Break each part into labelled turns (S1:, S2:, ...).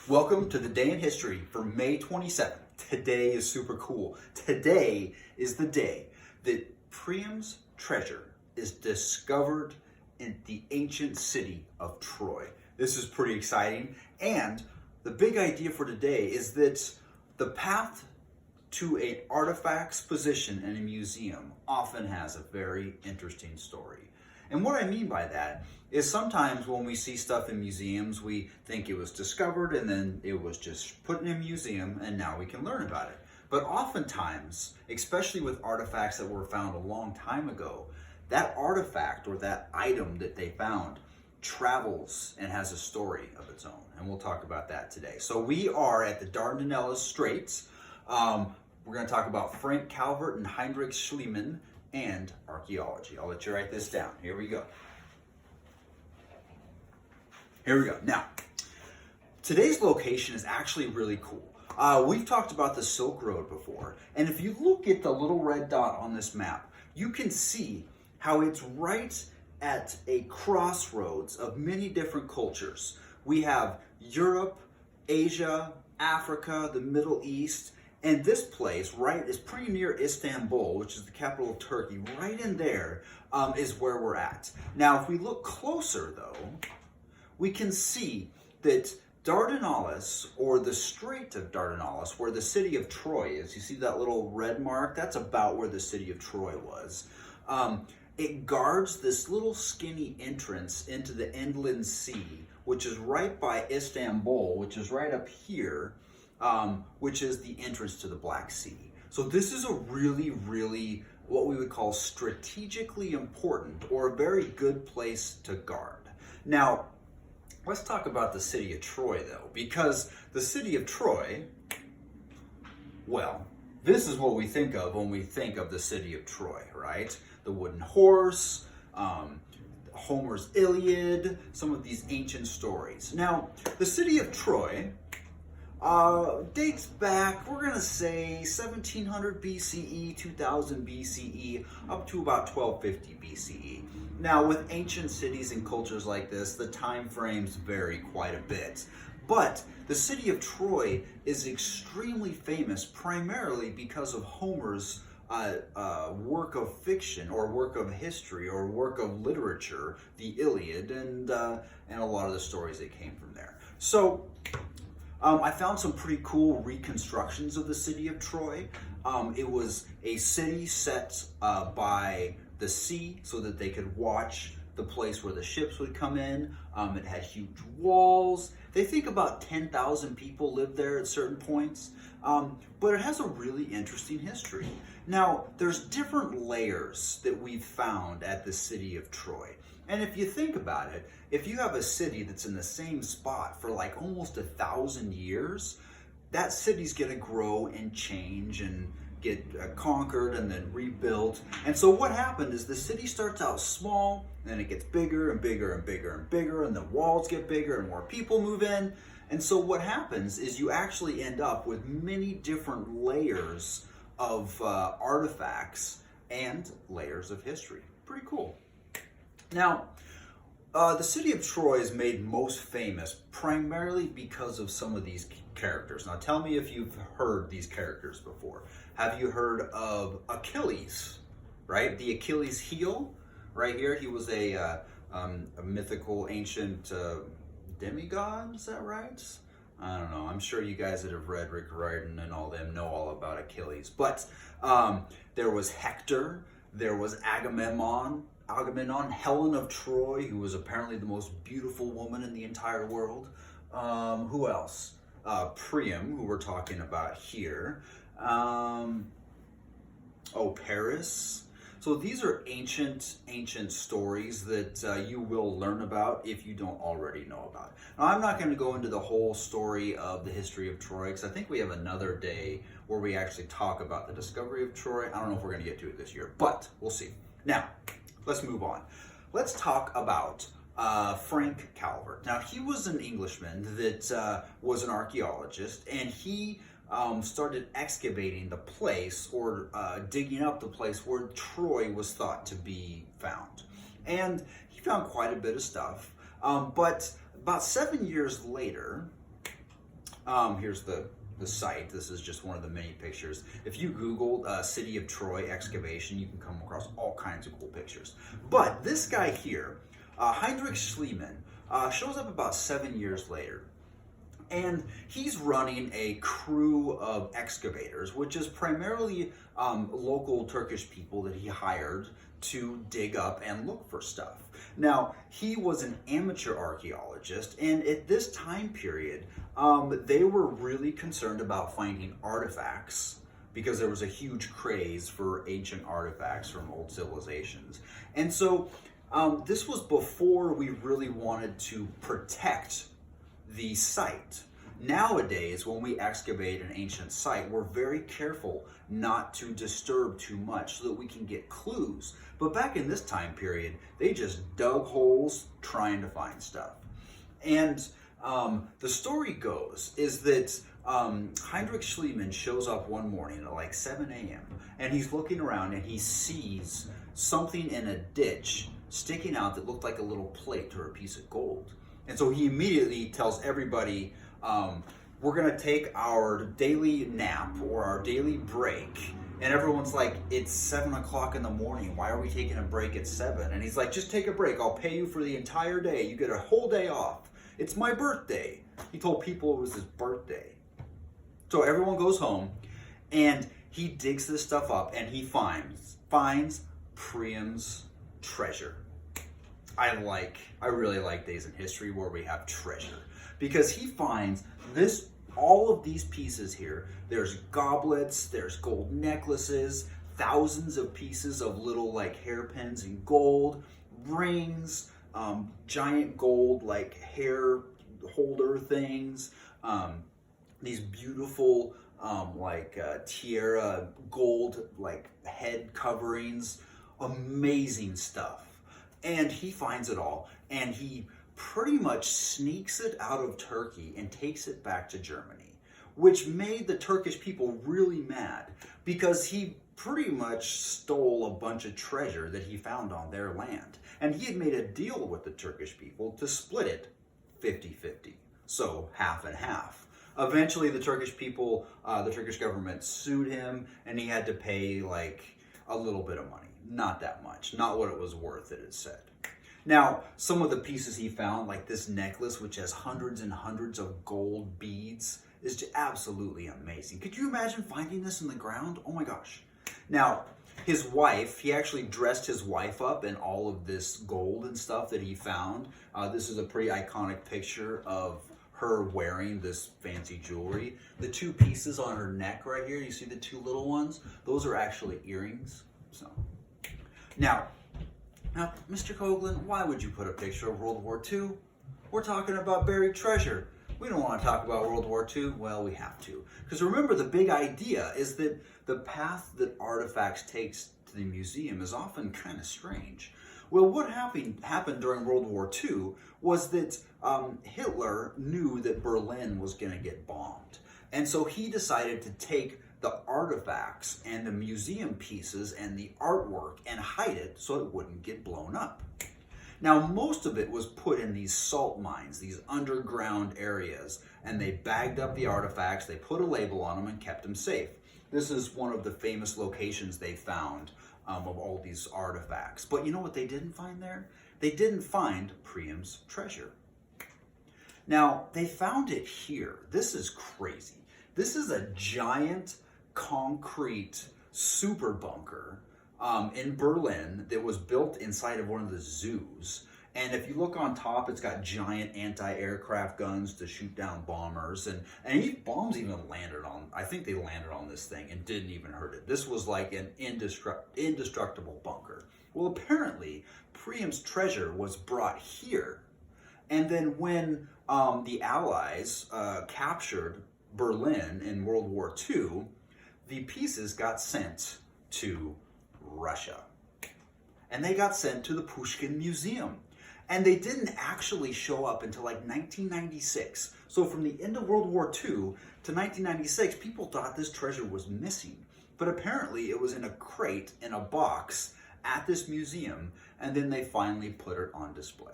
S1: Welcome to the Day in History for May 27th. Today is super cool. Today is the day that Priam's treasure is discovered in the ancient city of Troy. This is pretty exciting, and the big idea for today is that the path to an artifact's position in a museum often has a very interesting story. And what I mean by that is sometimes when we see stuff in museums, we think it was discovered and then it was just put in a museum and now we can learn about it. But oftentimes, especially with artifacts that were found a long time ago, that artifact or that item that they found travels and has a story of its own. And we'll talk about that today. So we are at the Dardanelles Straits. We're going to talk about Frank Calvert and Heinrich Schliemann and archaeology. I'll let you write this down. Here we go. Now, today's location is actually really cool. We've talked about the Silk Road before, and if you look at the little red dot on this map, you can see how it's right at a crossroads of many different cultures. We have Europe, Asia, Africa, the Middle East, and this place, right, is pretty near Istanbul, which is the capital of Turkey. Right in there is where we're at. Now, if we look closer, though, we can see that Dardanelles, or the Strait of Dardanelles, where the city of Troy is, you see that little red mark? That's about where the city of Troy was. It guards this little skinny entrance into the Inland Sea, which is right by Istanbul, which is right up here, which is the entrance to the Black Sea. So this is a really, what we would call strategically important or a very good place to guard. Now, let's talk about the city of Troy, though, because the city of Troy, well, this is what we think of when we think of the city of Troy, right? The wooden horse, Homer's Iliad, some of these ancient stories. Now, the city of Troy dates back, we're going to say 1700 BCE, 2000 BCE, up to about 1250 BCE. Now, with ancient cities and cultures like this, the time frames vary quite a bit. But the city of Troy is extremely famous primarily because of Homer's work of fiction or work of history or work of literature, the Iliad, and a lot of the stories that came from there. So, I found some pretty cool reconstructions of the city of Troy. It was a city set by the sea so that they could watch the place where the ships would come in. It had huge walls. They think about 10,000 people lived there at certain points, but it has a really interesting history. Now, there's different layers that we've found at the city of Troy. And if you think about it, if you have a city that's in the same spot for like almost 1,000 years, that city's gonna grow and change and get conquered and then rebuilt. And so what happened is the city starts out small, and then it gets bigger and bigger and bigger and bigger, and the walls get bigger and more people move in. And so what happens is you actually end up with many different layers of artifacts and layers of history. Pretty cool. Now, the city of Troy is made most famous primarily because of some of these characters. Now, tell me if you've heard these characters before. Have you heard of Achilles, right? The Achilles heel, right here. He was a mythical ancient demigod, is that right? I don't know. I'm sure you guys that have read Rick Riordan and all them know all about Achilles. But there was Hector, there was Agamemnon, Helen of Troy, who was apparently the most beautiful woman in the entire world. Who else? Priam, who we're talking about here. Paris. So these are ancient stories that you will learn about if you don't already know about it. Now, I'm not going to go into the whole story of the history of Troy because I think we have another day where we actually talk about the discovery of Troy. I don't know if we're going to get to it this year, but we'll see. Now, let's move on. Let's talk about Frank Calvert. Now, he was an Englishman that was an archaeologist, and he started excavating the place or digging up the place where Troy was thought to be found. And he found quite a bit of stuff. But about 7 years later, Here's the site. This is just one of the many pictures. If you Google City of Troy excavation, you can come across all kinds of cool pictures. But this guy here, Heinrich Schliemann, shows up about 7 years later. And he's running a crew of excavators, which is primarily local Turkish people that he hired to dig up and look for stuff. Now, he was an amateur archaeologist, and at this time period, they were really concerned about finding artifacts because there was a huge craze for ancient artifacts from old civilizations. And so this was before we really wanted to protect the site. Nowadays, when we excavate an ancient site, we're very careful not to disturb too much so that we can get clues. But back in this time period, they just dug holes trying to find stuff. And the story goes is that Heinrich Schliemann shows up one morning at like 7 a.m. and he's looking around and he sees something in a ditch sticking out that looked like a little plate or a piece of gold. And so he immediately tells everybody, we're going to take our daily nap or our daily break. And everyone's like, it's 7 o'clock in the morning. Why are we taking a break at 7? And he's like, just take a break. I'll pay you for the entire day. You get a whole day off. It's my birthday. He told people it was his birthday. So everyone goes home and he digs this stuff up and he finds Priam's treasure. I really like days in history where we have treasure, because he finds all of these pieces here. There's goblets, there's gold necklaces, thousands of pieces of little like hairpins in gold, rings, giant gold like hair holder things, these beautiful tiara gold like head coverings, amazing stuff. And he finds it all, and he pretty much sneaks it out of Turkey and takes it back to Germany, which made the Turkish people really mad because he pretty much stole a bunch of treasure that he found on their land. And he had made a deal with the Turkish people to split it 50-50, so half and half. Eventually, the Turkish people, the Turkish government sued him, and he had to pay like a little bit of money. Not that much, not what it was worth, it is said. Now, some of the pieces he found, like this necklace, which has hundreds and hundreds of gold beads, is just absolutely amazing. Could you imagine finding this in the ground? Oh my gosh. Now, his wife, he actually dressed his wife up in all of this gold and stuff that he found. This is a pretty iconic picture of her wearing this fancy jewelry. The two pieces on her neck right here, you see the two little ones? Those are actually earrings. So, Now, Mr. Coughlin, why would you put a picture of World War II? We're talking about buried treasure. We don't want to talk about World War II. Well, we have to. Because remember, the big idea is that the path that artifacts takes to the museum is often kind of strange. Well, what happened during World War II was that Hitler knew that Berlin was going to get bombed. And so he decided to take the artifacts and the museum pieces and the artwork and hide it so it wouldn't get blown up. Now, most of it was put in these salt mines, these underground areas, and they bagged up the artifacts, they put a label on them and kept them safe. This is one of the famous locations they found of all these artifacts. But you know what they didn't find there? They didn't find Priam's treasure. Now, they found it here. This is crazy. This is a giant concrete super bunker in Berlin that was built inside of one of the zoos. And if you look on top, it's got giant anti-aircraft guns to shoot down bombers. And bombs even landed on, I think they landed on this thing and didn't even hurt it. This was like an indestructible bunker. Well, apparently, Priam's treasure was brought here. And then when the Allies captured Berlin in World War II, the pieces got sent to Russia. And they got sent to the Pushkin Museum. And they didn't actually show up until like 1996. So from the end of World War II to 1996, people thought this treasure was missing. But apparently it was in a crate in a box at this museum, and then they finally put it on display.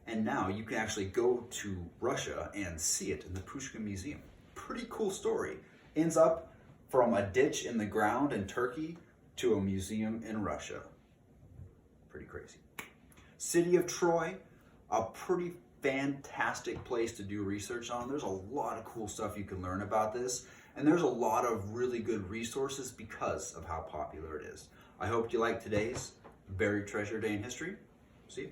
S1: And now you can actually go to Russia and see it in the Pushkin Museum. Pretty cool story. Ends up from a ditch in the ground in Turkey to a museum in Russia. Pretty crazy. City of Troy, a pretty fantastic place to do research on. There's a lot of cool stuff you can learn about this, and there's a lot of really good resources because of how popular it is. I hope you liked today's Buried Treasure Day in History. See you.